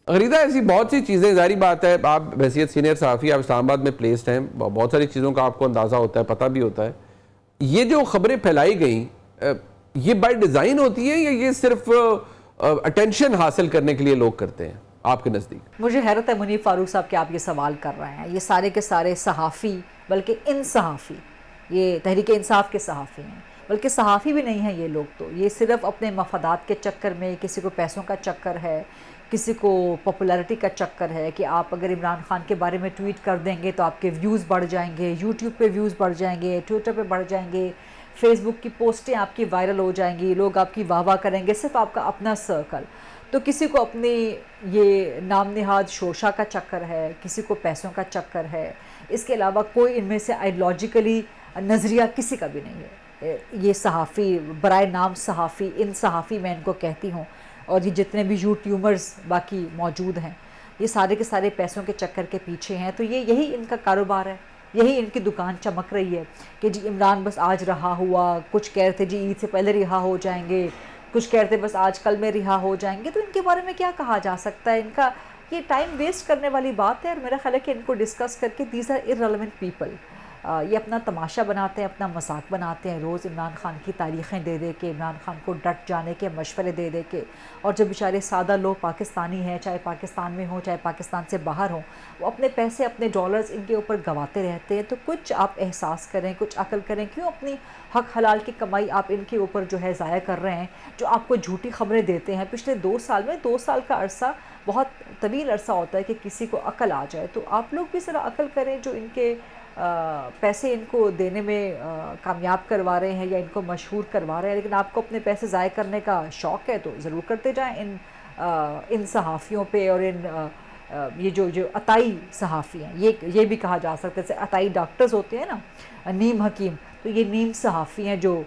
غریدہ ایسی بہت سی چیزیں، ظاہری بات ہے آپ بحیثیت سینئر صحافی آپ اسلام آباد میں پلیسڈ ہیں، بہت ساری چیزوں کا آپ کو اندازہ ہوتا ہے، پتہ بھی ہوتا ہے. یہ جو خبریں پھیلائی گئیں یہ بائی ڈیزائن ہوتی ہیں یا یہ صرف اٹینشن حاصل کرنے کے لیے لوگ کرتے ہیں آپ کے نزدیک؟ مجھے حیرت ہے منیب فاروق صاحب کہ آپ یہ سوال کر رہے ہیں. یہ سارے کے سارے صحافی، بلکہ صحافی، یہ تحریک انصاف کے صحافی ہیں، بلکہ صحافی بھی نہیں ہیں یہ لوگ. تو یہ صرف اپنے مفادات کے چکر میں، کسی کو پیسوں کا چکر ہے، کسی کو پاپولیرٹی کا چکر ہے کہ آپ اگر عمران خان کے بارے میں ٹویٹ کر دیں گے تو آپ کے ویوز بڑھ جائیں گے، یوٹیوب پہ ویوز بڑھ جائیں گے، ٹویٹر پہ بڑھ جائیں گے، فیس بک کی پوسٹیں آپ کی وائرل ہو جائیں گی، لوگ آپ کی واہ واہ کریں گے، صرف آپ کا اپنا سرکل. تو کسی کو اپنی یہ نام نہاد شوشا کا چکر ہے، کسی کو پیسوں کا چکر ہے. اس کے علاوہ کوئی ان میں سے آئیڈیالوجیکلی نظریہ کسی کا بھی نہیں ہے. یہ صحافی، برائے نام صحافی، صحافی میں ان کو کہتی ہوں، اور یہ جتنے بھی یوٹیوبرز باقی موجود ہیں یہ سارے کے سارے پیسوں کے چکر کے پیچھے ہیں. تو یہی ان کا کاروبار ہے، یہی ان کی دکان چمک رہی ہے کہ جی عمران بس آج رہا ہوا، کچھ کہہ رہے تھے جی عید سے پہلے رہا ہو جائیں گے، کچھ کہہ رہے تھے بس آج کل میں رہا ہو جائیں گے. تو ان کے بارے میں کیا کہا جا سکتا ہے؟ ان کا یہ ٹائم ویسٹ کرنے والی بات ہے، اور میرا خیال ہے کہ ان کو ڈسکس کر کے دیز آر ارریلیونٹ پیپل. یہ اپنا تماشا بناتے ہیں، اپنا مذاق بناتے ہیں، روز عمران خان کی تاریخیں دے دے کے، عمران خان کو ڈٹ جانے کے مشورے دے دے کے. اور جب بیچارے سادہ لوگ پاکستانی ہیں، چاہے پاکستان میں ہوں چاہے پاکستان سے باہر ہوں، وہ اپنے پیسے اپنے ڈالرز ان کے اوپر گواتے رہتے ہیں. تو کچھ آپ احساس کریں، کچھ عقل کریں. کیوں اپنی حق حلال کی کمائی آپ ان کے اوپر جو ہے ضائع کر رہے ہیں، جو آپ کو جھوٹی خبریں دیتے ہیں؟ پچھلے 2 سال میں، 2 سال کا عرصہ بہت طویل عرصہ ہوتا ہے کہ کسی کو عقل آ جائے. تو آپ لوگ بھی ذرا عقل کریں. جو ان کے پیسے ان کو دینے میں کامیاب کروا رہے ہیں یا ان کو مشہور کروا رہے ہیں، لیکن آپ کو اپنے پیسے ضائع کرنے کا شوق ہے تو ضرور کرتے جائیں ان صحافیوں پہ. اور یہ جو عطائی صحافی ہیں، یہ بھی کہا جا سکتا ہے، جیسے عطائی ڈاکٹرز ہوتے ہیں نا، نیم حکیم، تو یہ نیم صحافی ہیں جو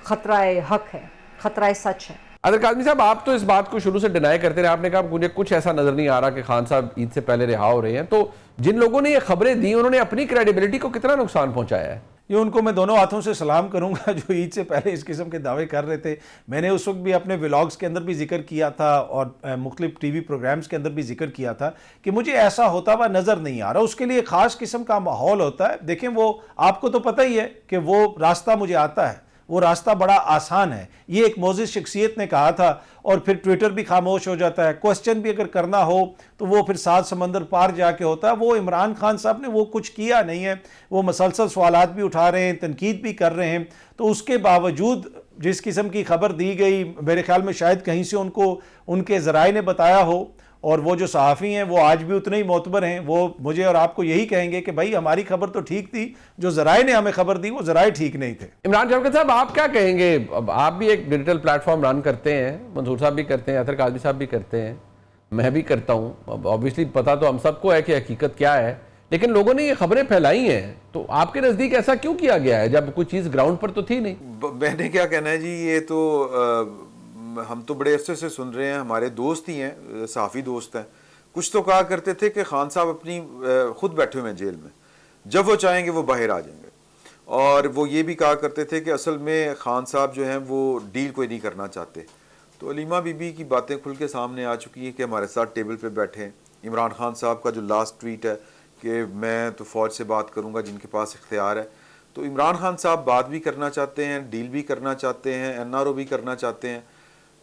خطرہ حق ہے، خطرہ سچ ہے. عادل کاظمی صاحب، آپ تو اس بات کو شروع سے ڈینائی کرتے رہے. آپ نے کہا مجھے کچھ ایسا نظر نہیں آ رہا کہ خان صاحب عید سے پہلے رہا ہو رہے ہیں. تو جن لوگوں نے یہ خبریں دی انہوں نے اپنی کریڈیبلٹی کو کتنا نقصان پہنچایا ہے؟ یہ ان کو میں دونوں ہاتھوں سے سلام کروں گا جو عید سے پہلے اس قسم کے دعوے کر رہے تھے. میں نے اس وقت بھی اپنے ولاگز کے اندر بھی ذکر کیا تھا اور مختلف ٹی وی پروگرامز کے اندر بھی ذکر کیا تھا کہ مجھے ایسا ہوتا ہوا نظر نہیں آ رہا. اس کے لیے خاص قسم کا ماحول ہوتا ہے. دیکھیں وہ آپ کو تو پتہ ہی ہے کہ وہ راستہ مجھے آتا ہے، وہ راستہ بڑا آسان ہے. یہ ایک معزز شخصیت نے کہا تھا، اور پھر ٹویٹر بھی خاموش ہو جاتا ہے. کوسچن بھی اگر کرنا ہو تو وہ پھر 7 سمندر پار جا کے ہوتا ہے. وہ عمران خان صاحب نے وہ کچھ کیا نہیں ہے. وہ مسلسل سوالات بھی اٹھا رہے ہیں، تنقید بھی کر رہے ہیں. تو اس کے باوجود جس قسم کی خبر دی گئی، میرے خیال میں شاید کہیں سے ان کو ان کے ذرائع نے بتایا ہو. اور وہ جو صحافی ہیں وہ آج بھی اتنے ہی معتبر ہیں. وہ مجھے اور آپ کو یہی کہیں گے کہ بھائی ہماری خبر تو ٹھیک تھی، جو ذرائع نے ہمیں خبر دی وہ ذرائع ٹھیک نہیں تھے. عمران شوکت صاحب، آپ کیا کہیں گے؟ اب آپ بھی ایک ڈیجیٹل پلیٹ فارم رن کرتے ہیں، منصور صاحب بھی کرتے ہیں، عطر کاظمی صاحب بھی کرتے ہیں، میں بھی کرتا ہوں. اب آبویسلی پتہ تو ہم سب کو ہے کہ حقیقت کیا ہے، لیکن لوگوں نے یہ خبریں پھیلائی ہیں. تو آپ کے نزدیک ایسا کیوں کیا گیا ہے جب کوئی چیز گراؤنڈ پر تو تھی نہیں؟ میں نے کیا کہنا ہے جی، یہ تو ہم تو بڑے عرصے سے سن رہے ہیں، ہمارے دوست ہی ہیں، صحافی دوست ہیں. کچھ تو کہا کرتے تھے کہ خان صاحب اپنی خود بیٹھے ہوئے ہیں جیل میں، جب وہ چاہیں گے وہ باہر آ جائیں گے. اور وہ یہ بھی کہا کرتے تھے کہ اصل میں خان صاحب جو ہیں وہ ڈیل کوئی نہیں کرنا چاہتے. تو علیمہ بی بی کی باتیں کھل کے سامنے آ چکی ہیں کہ ہمارے ساتھ ٹیبل پہ بیٹھے ہیں. عمران خان صاحب کا جو لاسٹ ٹویٹ ہے کہ میں تو فوج سے بات کروں گا جن کے پاس اختیار ہے. تو عمران خان صاحب بات بھی کرنا چاہتے ہیں، ڈیل بھی کرنا چاہتے ہیں، این آر او بھی کرنا چاہتے ہیں.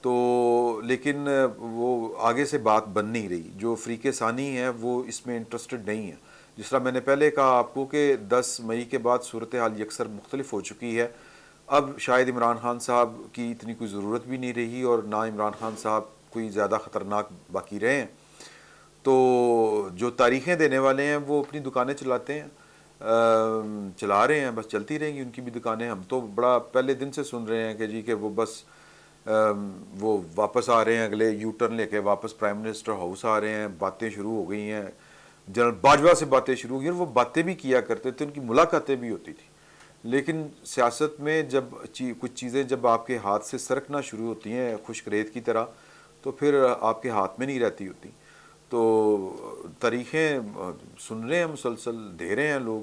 تو لیکن وہ آگے سے بات بن نہیں رہی. جو فریق ثانی ہے وہ اس میں انٹرسٹڈ نہیں ہے. جس طرح میں نے پہلے کہا آپ کو کہ 10 مئی کے بعد صورتحال یکسر مختلف ہو چکی ہے. اب شاید عمران خان صاحب کی اتنی کوئی ضرورت بھی نہیں رہی، اور نہ عمران خان صاحب کوئی زیادہ خطرناک باقی رہے ہیں. تو جو تاریخیں دینے والے ہیں وہ اپنی دکانیں چلاتے ہیں، چلا رہے ہیں، بس چلتی رہیں گی ان کی بھی دکانیں. ہم تو بڑا پہلے دن سے سن رہے ہیں کہ جی کہ وہ بس وہ واپس آ رہے ہیں، اگلے یو ٹرن لے کے واپس پرائم منسٹر ہاؤس آ رہے ہیں. باتیں شروع ہو گئی ہیں، جنرل باجوہ سے باتیں شروع ہو گئی. اور وہ باتیں بھی کیا کرتے تھے، ان کی ملاقاتیں بھی ہوتی تھیں. لیکن سیاست میں جب کچھ چیزیں جب آپ کے ہاتھ سے سرکنا شروع ہوتی ہیں خشک ریت کی طرح، تو پھر آپ کے ہاتھ میں نہیں رہتی ہوتی. تو تاریخیں سن رہے ہیں، مسلسل دے رہے ہیں لوگ.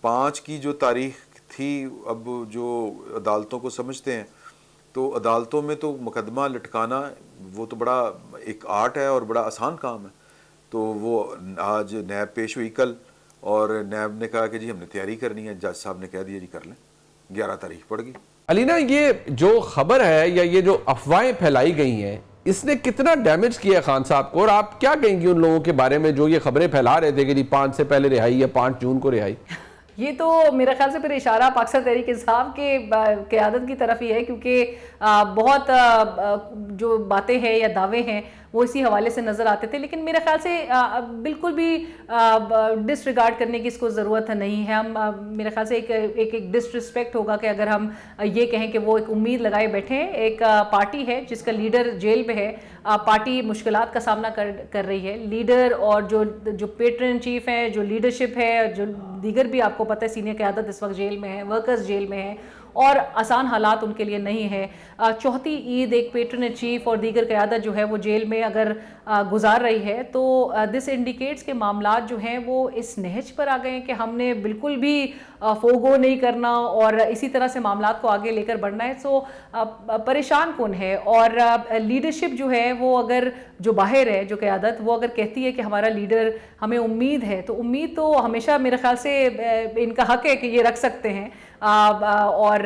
5 کی جو تاریخ تھی، اب جو عدالتوں کو سمجھتے ہیں تو عدالتوں میں تو مقدمہ لٹکانا وہ تو بڑا ایک آرٹ ہے اور بڑا آسان کام ہے. تو وہ آج نیب پیش ہوئی کل اور نیب نے کہا کہ جی ہم نے تیاری کرنی ہے. جج صاحب نے کہہ دیا جی کر لیں. 11 تاریخ پڑ گئی. علینا یہ جو خبر ہے یا یہ جو افواہیں پھیلائی گئی ہیں اس نے کتنا ڈیمیج کیا خان صاحب کو, اور آپ کیا کہیں گی ان لوگوں کے بارے میں جو یہ خبریں پھیلا رہے تھے کہ جی 5 سے پہلے رہائی یا 5 جون کو رہائی؟ یہ تو میرا خیال سے پھر اشارہ پاکستان تحریک انصاف کے قیادت کی طرف ہی ہے, کیونکہ بہت جو باتیں ہیں یا دعوے ہیں وہ اسی حوالے سے نظر آتے تھے. لیکن میرے خیال سے بالکل بھی ڈس ریگارڈ کرنے کی اس کو ضرورت نہیں ہے. ہم میرے خیال سے ایک ڈس رسپیکٹ ہوگا کہ اگر ہم یہ کہیں کہ وہ ایک امید لگائے بیٹھے ہیں. ایک پارٹی ہے جس کا لیڈر جیل میں ہے, پارٹی مشکلات کا سامنا کر رہی ہے. لیڈر اور جو پیٹرن چیف ہیں, جو لیڈرشپ ہے, جو دیگر بھی آپ کو پتہ ہے سینئر قیادت اس وقت جیل میں ہے, ورکرز جیل میں ہیں اور آسان حالات ان کے لیے نہیں ہے. چوتھی عید ایک پیٹرن چیف اور دیگر قیادت جو ہے وہ جیل میں اگر گزار رہی ہے تو دس انڈیکیٹس کے معاملات جو ہیں وہ اس نہج پر آ گئے ہیں کہ ہم نے بالکل بھی فوگو نہیں کرنا اور اسی طرح سے معاملات کو آگے لے کر بڑھنا ہے. سو پریشان کن ہے. اور لیڈرشپ جو ہے وہ اگر جو باہر ہے جو قیادت وہ اگر کہتی ہے کہ ہمارا لیڈر ہمیں امید ہے, تو امید تو ہمیشہ میرے خیال سے ان کا حق ہے کہ یہ رکھ سکتے ہیں. اور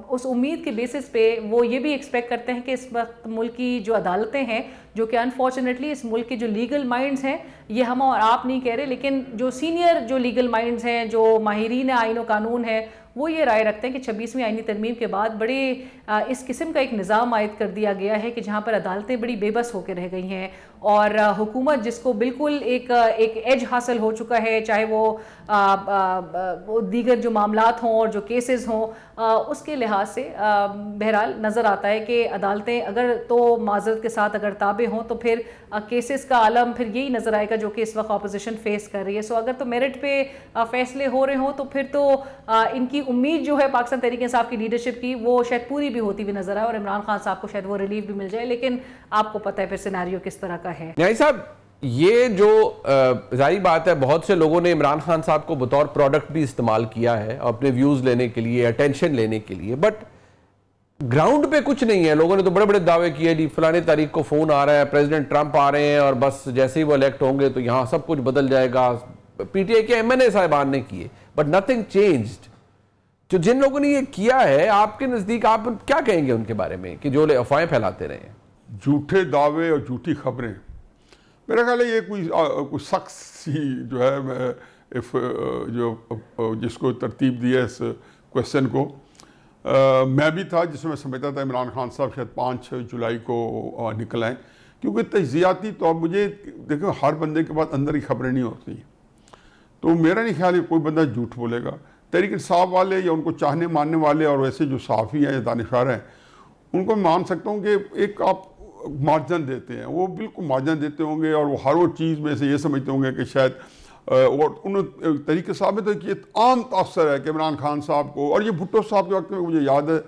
اس امید کے بیسس پہ وہ یہ بھی ایکسپیکٹ کرتے ہیں کہ اس وقت ملک کی جو عدالتیں ہیں, جو کہ انفارچونیٹلی اس ملک کے جو لیگل مائنڈز ہیں, یہ ہم اور آپ نہیں کہہ رہے لیکن جو سینئر جو لیگل مائنڈز ہیں, جو ماہرین آئین و قانون ہیں, وہ یہ رائے رکھتے ہیں کہ 26ویں آئینی ترمیم کے بعد بڑے اس قسم کا ایک نظام عائد کر دیا گیا ہے کہ جہاں پر عدالتیں بڑی بے بس ہو کے رہ گئی ہیں اور حکومت جس کو بالکل ایک ایج حاصل ہو چکا ہے, چاہے وہ دیگر جو معاملات ہوں اور جو کیسز ہوں, اس کے لحاظ سے بہرحال نظر آتا ہے کہ عدالتیں اگر تو معذرت کے ساتھ اگر تابع ہوں تو پھر کیسز کا عالم پھر یہی نظر آئے گا جو کہ اس وقت اپوزیشن فیس کر رہی ہے. سو اگر تو میرٹ پہ فیصلے ہو رہے ہوں تو پھر تو ان کی امید جو ہے پاکستان تحریک انصاف کی لیڈرشپ کی وہ شاید پوری بھی ہوتی ہوئی نظر آئے اور عمران خان صاحب کو شاید وہ ریلیف بھی مل جائے. لیکن آپ کو پتہ ہے پھر سیناریو کس طرح کا ہے. نیائی صاحب, یہ جو ظاہری بات ہے بہت سے لوگوں نے عمران خان صاحب کو بطور پروڈکٹ بھی استعمال کیا ہے اپنے ویوز لینے کے لیے, اٹینشن لینے کے لیے, بٹ گراؤنڈ پہ کچھ نہیں ہے. لوگوں نے تو بڑے بڑے دعوے کیے جی فلانے تاریخ کو فون آ رہا ہے, پریزیڈنٹ ٹرمپ آ رہے ہیں اور بس جیسے ہی وہ الیکٹ ہوں گے تو یہاں سب کچھ بدل جائے گا. پی ٹی آئی کے ایم این اے صاحبان نے کیے بٹ نتھنگ چینجڈ. جو جن لوگوں نے یہ کیا ہے آپ کے نزدیک آپ کیا کہیں گے ان کے بارے میں کہ جو افواہیں پھیلاتے رہے ہیں؟ جھوٹے دعوے اور جھوٹی خبریں, میرا خیال ہے یہ کوئی شخص ہی جو ہے جو جس کو ترتیب دی ہے اس کویشچن کو, میں بھی تھا جس میں سمجھتا تھا عمران خان صاحب شاید 5 جولائی کو نکل آئیں, کیونکہ تجزیاتی طور مجھے دیکھو ہر بندے کے پاس اندر ہی خبریں نہیں ہوتی, تو میرا نہیں خیال ہے کوئی بندہ جھوٹ بولے گا. تحریک انصاف والے یا ان کو چاہنے ماننے والے اور ویسے جو صحافی ہیں یا دانشور ہیں ان کو مان سکتا ہوں کہ ایک آپ مارجن دیتے ہیں, وہ بالکل مارجن دیتے ہوں گے اور وہ ہر وہ چیز میں سے یہ سمجھتے ہوں گے کہ شاید, اور انہوں طریقے صاحب میں تو یہ عام تاثر ہے کہ عمران خان صاحب کو, اور یہ بھٹو صاحب کے وقت میں مجھے یاد ہے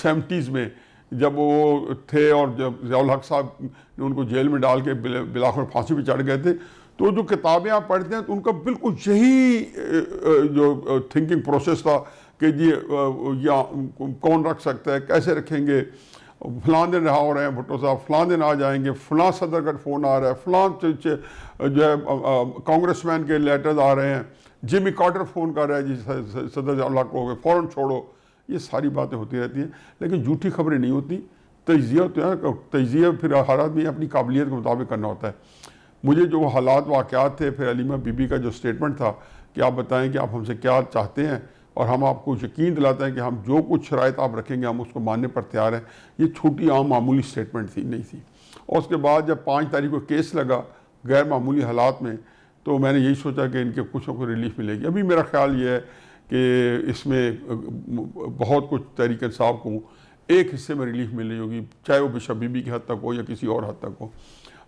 70s میں جب وہ تھے اور جب ضیاء الحق صاحب نے ان کو جیل میں ڈال کے بلاخر پھانسی پہ چڑھ گئے تھے, تو جو کتابیں آپ پڑھتے ہیں تو ان کا بالکل یہی جو تھنکنگ پروسیس تھا کہ جی یا کون رکھ سکتا ہے, کیسے رکھیں گے, فلاں دن رہا ہو رہے ہیں بھٹو صاحب, فلاں دن آ جائیں گے, فلاں صدر کا فون آ رہا ہے, فلاں جو ہے کانگریس مین کے لیٹرز آ رہے ہیں, جیمی کارٹر فون کر رہا ہے جی صدر ضیاء الحق کو فوراً چھوڑو. یہ ساری باتیں ہوتی رہتی ہیں لیکن جھوٹی خبریں نہیں ہوتی. تجزیہ تو ہے, تجزیہ پھر ہر آدمی اپنی قابلیت کے مطابق کرنا ہوتا ہے. مجھے جو حالات واقعات تھے, پھر علیمہ بی بی کا جو سٹیٹمنٹ تھا کہ آپ بتائیں کہ آپ ہم سے کیا چاہتے ہیں اور ہم آپ کو یقین دلاتے ہیں کہ ہم جو کچھ شرائط آپ رکھیں گے ہم اس کو ماننے پر تیار ہیں, یہ چھوٹی عام معمولی سٹیٹمنٹ نہیں تھی. اور اس کے بعد جب 5 تاریخ کو کیس لگا غیر معمولی حالات میں, تو میں نے یہی سوچا کہ ان کے کچھ کو ریلیف ملے گی. ابھی میرا خیال یہ ہے کہ اس میں بہت کچھ تحریک انصاف کو ایک حصے میں ریلیف مل رہی ہوگی, چاہے وہ بشپ بی بی کی حد تک ہو یا کسی اور حد تک ہو,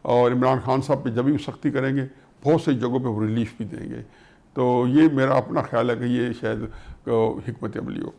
اور عمران خان صاحب پہ جب بھی سختی کریں گے بہت سی جگہوں پہ وہ ریلیف بھی دیں گے. تو یہ میرا اپنا خیال ہے کہ یہ شاید حکمت عملی ہو.